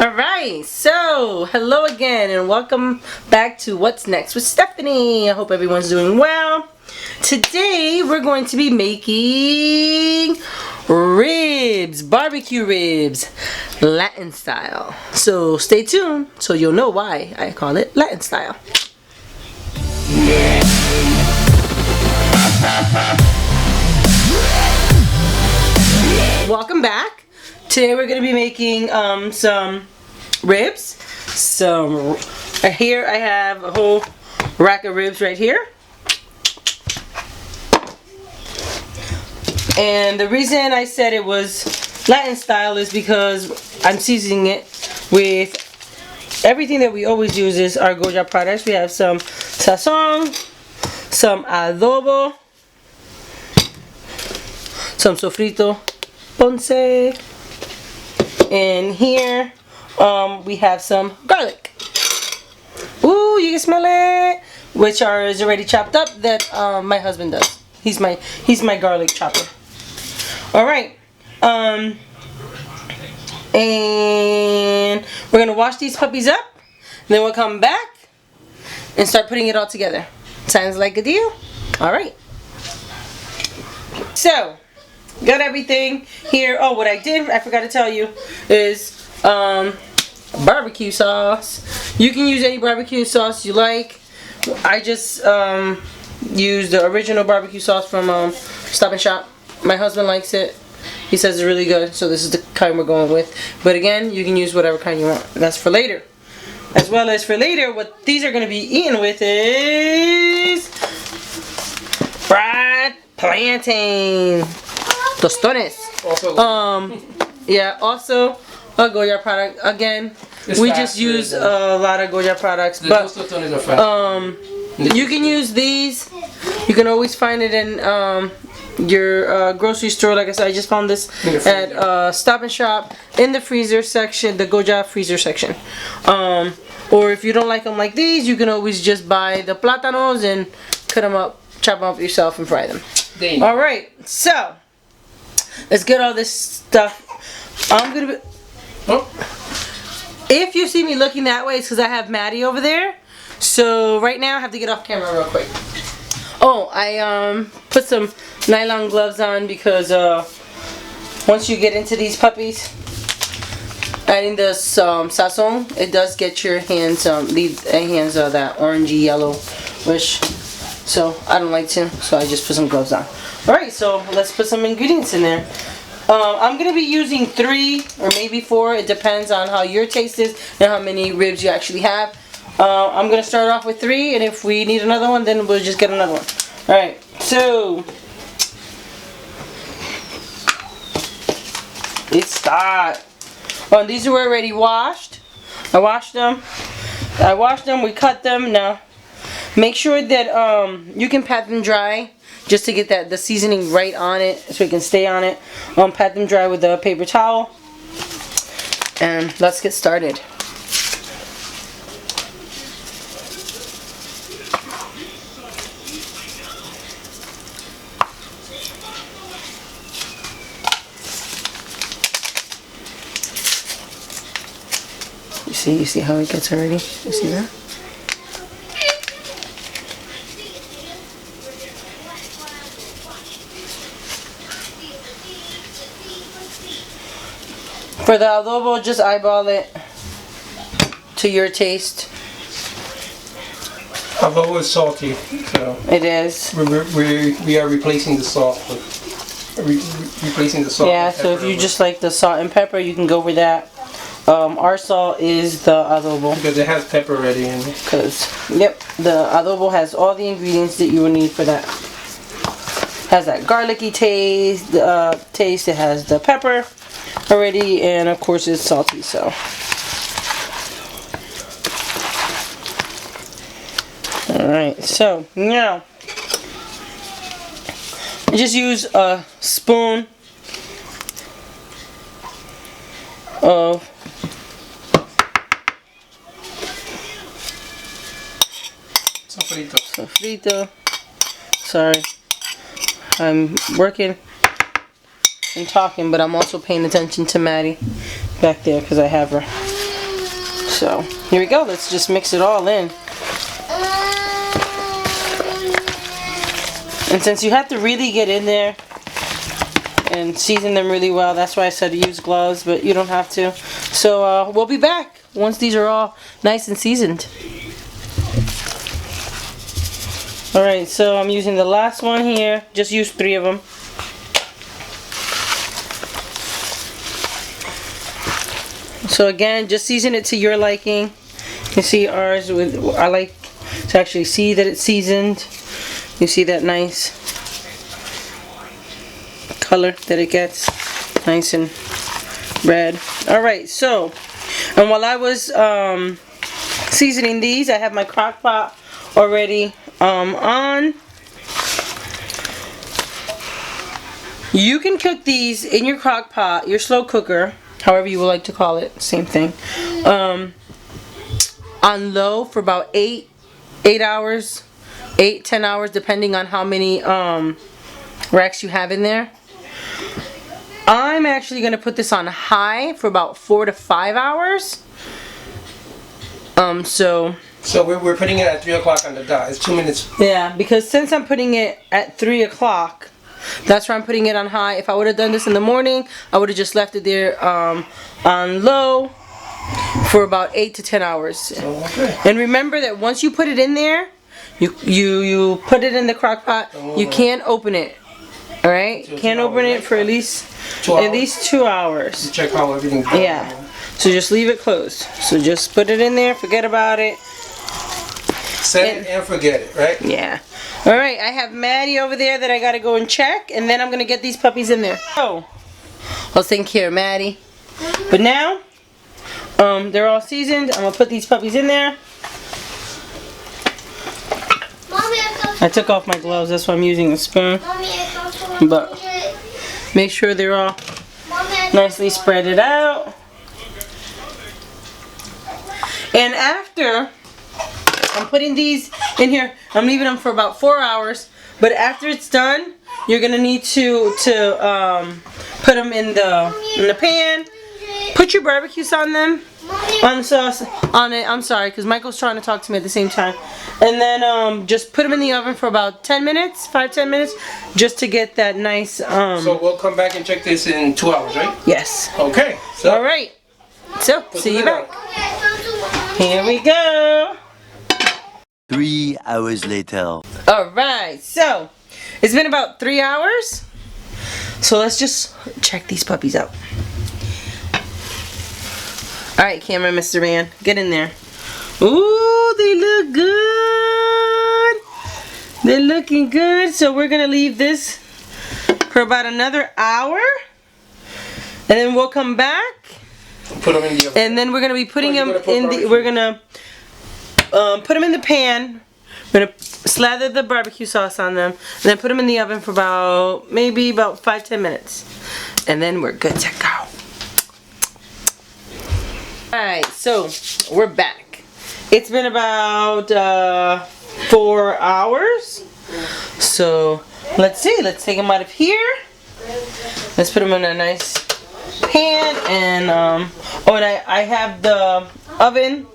Alright, so hello again and welcome back to What's Next with Stephanie. I hope everyone's doing well. Today we're going to be making ribs, barbecue ribs, Latin style. So stay tuned so you'll know why I call it Latin style. Welcome back. Today we're going to be making some ribs. Here I have a whole rack of ribs right here. And the reason I said it was Latin style is because I'm seasoning it with everything that we always use is our Goya products. We have some sazon, some adobo, some sofrito ponce, and here we have some garlic. Ooh, you can smell it. Which is already chopped up. That my husband does. He's my garlic chopper. All right. And we're gonna wash these puppies up. Then we'll come back and start putting it all together. Sounds like a deal? All right. So, got everything here. Oh, what I forgot to tell you is barbecue sauce. You can use any barbecue sauce you like. I just use the original barbecue sauce from Stop and Shop. My husband likes it. He says it's really good, so this is the kind we're going with. But again, you can use whatever kind you want. That's for later. As well as for later, what these are going to be eaten with is fried plantain. Tostones. Yeah, also a Goya product. Again, we just use a lot of Goya products, but you can use these. You can always find it in your grocery store. Like I said, I just found this at Stop and Shop in the freezer section, the Goya freezer section. Or if you don't like them like these, you can always just buy the plátanos and cut them up, chop them up yourself, and fry them. All right, so let's get all this stuff. I'm gonna be. Oh. If you see me looking that way, it's because I have Maddie over there. So right now I have to get off camera real quick. Oh, I put some nylon gloves on because once you get into these puppies, adding this sazon, it does get your hands leave hands that orangey yellowish. So I don't like to, so I just put some gloves on. Alright, so let's put some ingredients in there. I'm going to be using 3 or maybe 4. It depends on how your taste is and how many ribs you actually have. I'm going to start off with 3, and if we need another one, then we'll just get another one. Alright, so let's start. These were already washed. I washed them, we cut them. Now, make sure that you can pat them dry. Just to get the seasoning right on it, so it can stay on it. Pat them dry with a paper towel, and let's get started. You see how it gets already? You see that? For the adobo, just eyeball it to your taste. Adobo is salty, so it is. We are replacing the salt. Replacing the salt. Yeah, so if you just like the salt and pepper, you can go with that. Our salt is the adobo because it has pepper already in it. Yep, the adobo has all the ingredients that you will need for that. Has that garlicky taste. It has the pepper already, and of course it's salty. So alright, so now I just use a spoon of sofrito. Sorry, I'm working and talking, but I'm also paying attention to Maddie back there because I have her So here we go. Let's just mix it all in. And since you have to really get in there and season them really well, that's why I said to use gloves, but you don't have to. So we'll be back once these are all nice and seasoned. Alright, so I'm using the last one here. Just use 3 of them. So again, just season it to your liking. You see ours with, I like to actually see that it's seasoned. You see that nice color that it gets, nice and red. Alright, so, and while I was seasoning these, I have my crock pot already on. You can cook these in your crock pot, your slow cooker, however you would like to call it, same thing, on low for about 8 hours, 8-10 hours, depending on how many racks you have in there. I'm actually going to put this on high for about 4 to 5 hours. So we're putting it at 3 o'clock on the dot. It's 2 minutes. Yeah, because since I'm putting it at 3 o'clock, that's why I'm putting it on high. If I would have done this in the morning, I would have just left it there on low for about 8 to 10 hours. Okay. And remember that once you put it in there, you put it in the crock pot, you can't open it. Alright? Can't open it for at least 2 hours. Check how everything's going. Yeah. So just leave it closed. So just put it in there, forget about it. Set it and forget it, right? Yeah. Alright, I have Maddie over there that I gotta go and check, and then I'm gonna get these puppies in there. Oh, let's take care of Maddie. But now, they're all seasoned. I'm gonna put these puppies in there. I took off my gloves, that's why I'm using a spoon. But make sure they're all nicely spread it out. And after I'm putting these in here, I'm leaving them for about 4 hours. But after it's done, you're gonna need to put them in the pan. Put your barbecue sauce on them, on the sauce on it. I'm sorry, because Michael's trying to talk to me at the same time. And then just put them in the oven for about 10 minutes, 5-10 minutes, just to get that nice. So we'll come back and check this in 2 hours, right? Yes. Okay. So all right. So see you back. Here we go. 3 hours later. Alright, so it's been about 3 hours. So let's just check these puppies out. Alright, camera, Mr. Man, get in there. Ooh, they look good. They're looking good. So we're gonna leave this for about another hour. And then we'll come back. Put them in the oven. And then we're gonna be putting them in the. We're gonna put them in the pan. We're gonna slather the barbecue sauce on them, and then put them in the oven for about maybe about 5-10 minutes, and then we're good to go. All right, so we're back. It's been about 4 hours. So let's see. Let's take them out of here. Let's put them in a nice pan, and oh, and I have the oven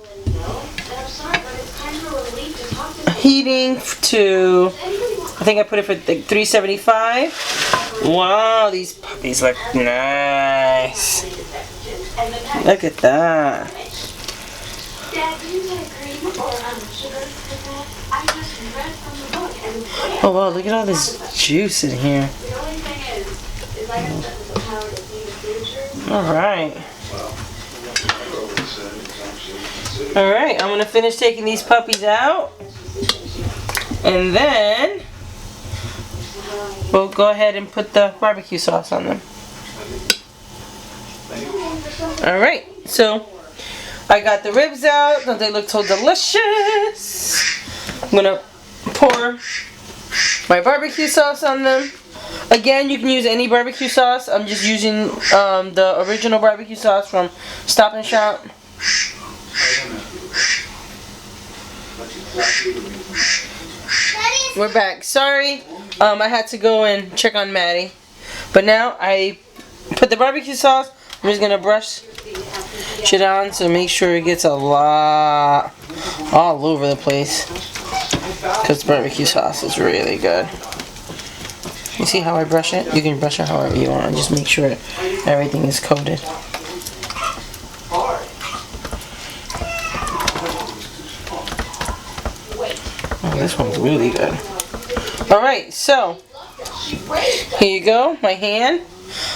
heating to, I think I put it for like 375. Wow, these puppies look nice. Look at that. Oh wow, look at all this juice in here. Alright. Alright, I'm going to finish taking these puppies out. And then we'll go ahead and put the barbecue sauce on them. Alright, so I got the ribs out. Don't they look so delicious? I'm going to pour my barbecue sauce on them. Again, you can use any barbecue sauce. I'm just using the original barbecue sauce from Stop and Shop. We're back. Sorry, I had to go and check on Maddie. But now I put the barbecue sauce. I'm just going to brush shit on, so make sure it gets a lot all over the place. Because barbecue sauce is really good. You see how I brush it? You can brush it however you want. Just make sure everything is coated. Oh, this one's really good. Alright, so here you go, my hand.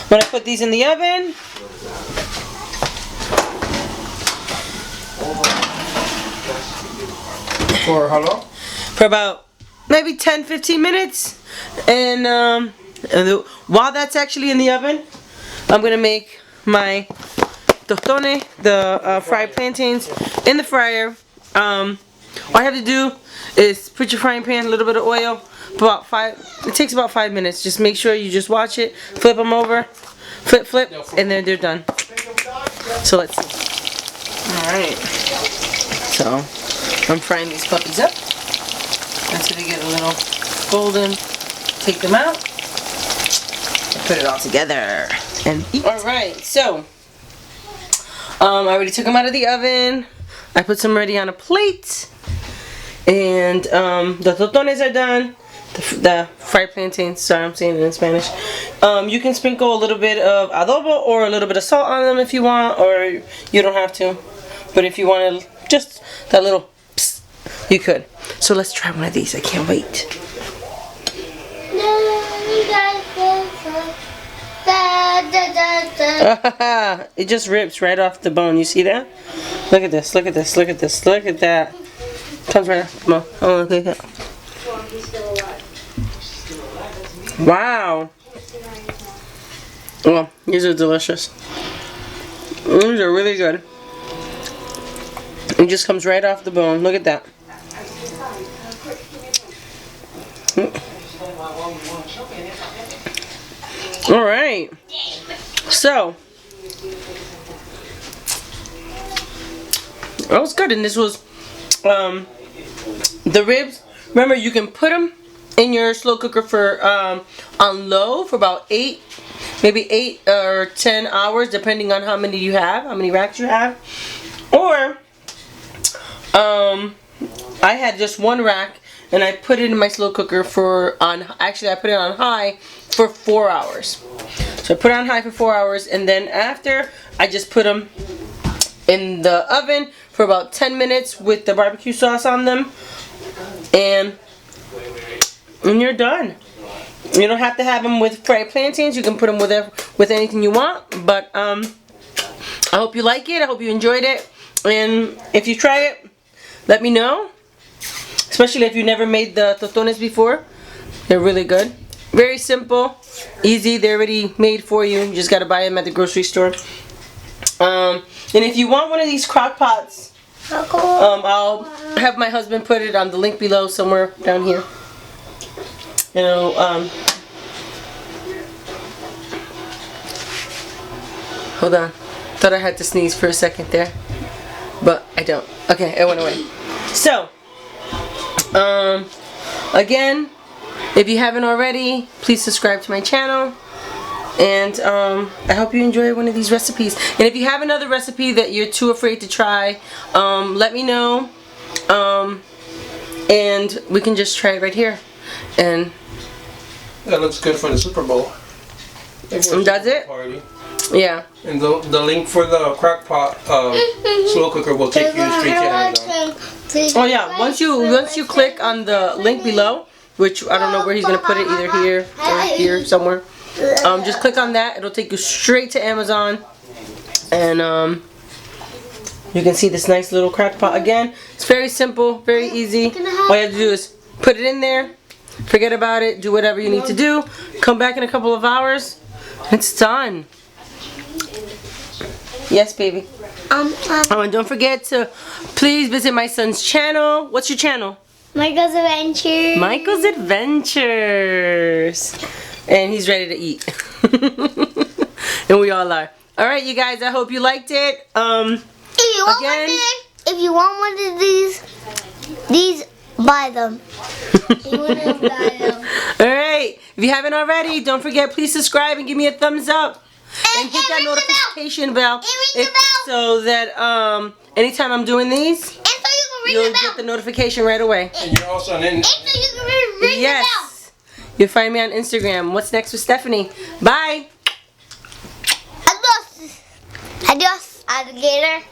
I'm going to put these in the oven. For how long? For about maybe 10-15 minutes. And while that's actually in the oven, I'm going to make my tostones, the fried plantains, in the fryer. All I have to do is put your frying pan, a little bit of oil, it takes about 5 minutes. Just make sure you just watch it, flip them over, flip, and then they're done. So let's see. Alright. So, I'm frying these puppies up until they get a little golden. Take them out, and put it all together, and eat. Alright, so, I already took them out of the oven. I put some ready on a plate. And the tostones are done. The fried plantains, sorry I'm saying it in Spanish. You can sprinkle a little bit of adobo or a little bit of salt on them if you want, or you don't have to. But if you want to, just that little psst, you could. So let's try one of these. I can't wait. It just rips right off the bone. You see that? Look at this, look at this, look at this, look at that. Comes right off. Come on. Oh, look at that. Wow. Well, these are delicious. These are really good. It just comes right off the bone. Look at that. Alright. So, that was good. And this was the ribs. Remember, you can put them in your slow cooker for on low for about maybe 8 or 10 hours, depending on how many you have, how many racks you have. Or I had just one rack, and I put it in my slow cooker actually I put it on high for 4 hours. So I put it on high for 4 hours, and then after I just put them in the oven for about 10 minutes with the barbecue sauce on them, and you're done. You don't have to have them with fried plantains. You can put them with anything you want. But I hope you like it. I hope you enjoyed it. And if you try it, let me know. Especially if you never made the tostones before. They're really good. Very simple, easy. They're already made for you. You just got to buy them at the grocery store. And if you want one of these crock pots, I'll have my husband put it on the link below somewhere down here. You know, hold on. Thought I had to sneeze for a second there, but I don't. Okay, it went away. So, again, if you haven't already, please subscribe to my channel. And I hope you enjoy one of these recipes. And if you have another recipe that you're too afraid to try, let me know. And we can just try it right here. And that looks good for the Super Bowl. Does it? Party. Yeah. And the link for the crock pot slow cooker will take you straight to Amazon. Oh yeah. Once you click on the link below, which I don't know where he's gonna put it, either here or here somewhere. Just click on that. It'll take you straight to Amazon, and you can see this nice little crock pot. Again, it's very simple, very easy. All you have to do is put it in there, forget about it, do whatever you need to do, come back in a couple of hours, it's done. Yes, baby. Oh, and don't forget to please visit my son's channel. What's your channel? Michael's Adventures. Michael's Adventures. And he's ready to eat. And we all are. Alright, you guys, I hope you liked it. If you want one of these buy them. Alright, if you haven't already, don't forget, please subscribe and give me a thumbs up. and hit that notification bell, And ring the bell. so that anytime I'm doing these, And so you can ring you'll the bell. get the notification right away. And you're also on And so you can ring the bell. Yes. You'll find me on Instagram. What's next with Stephanie? Bye. Adios. Adios, alligator.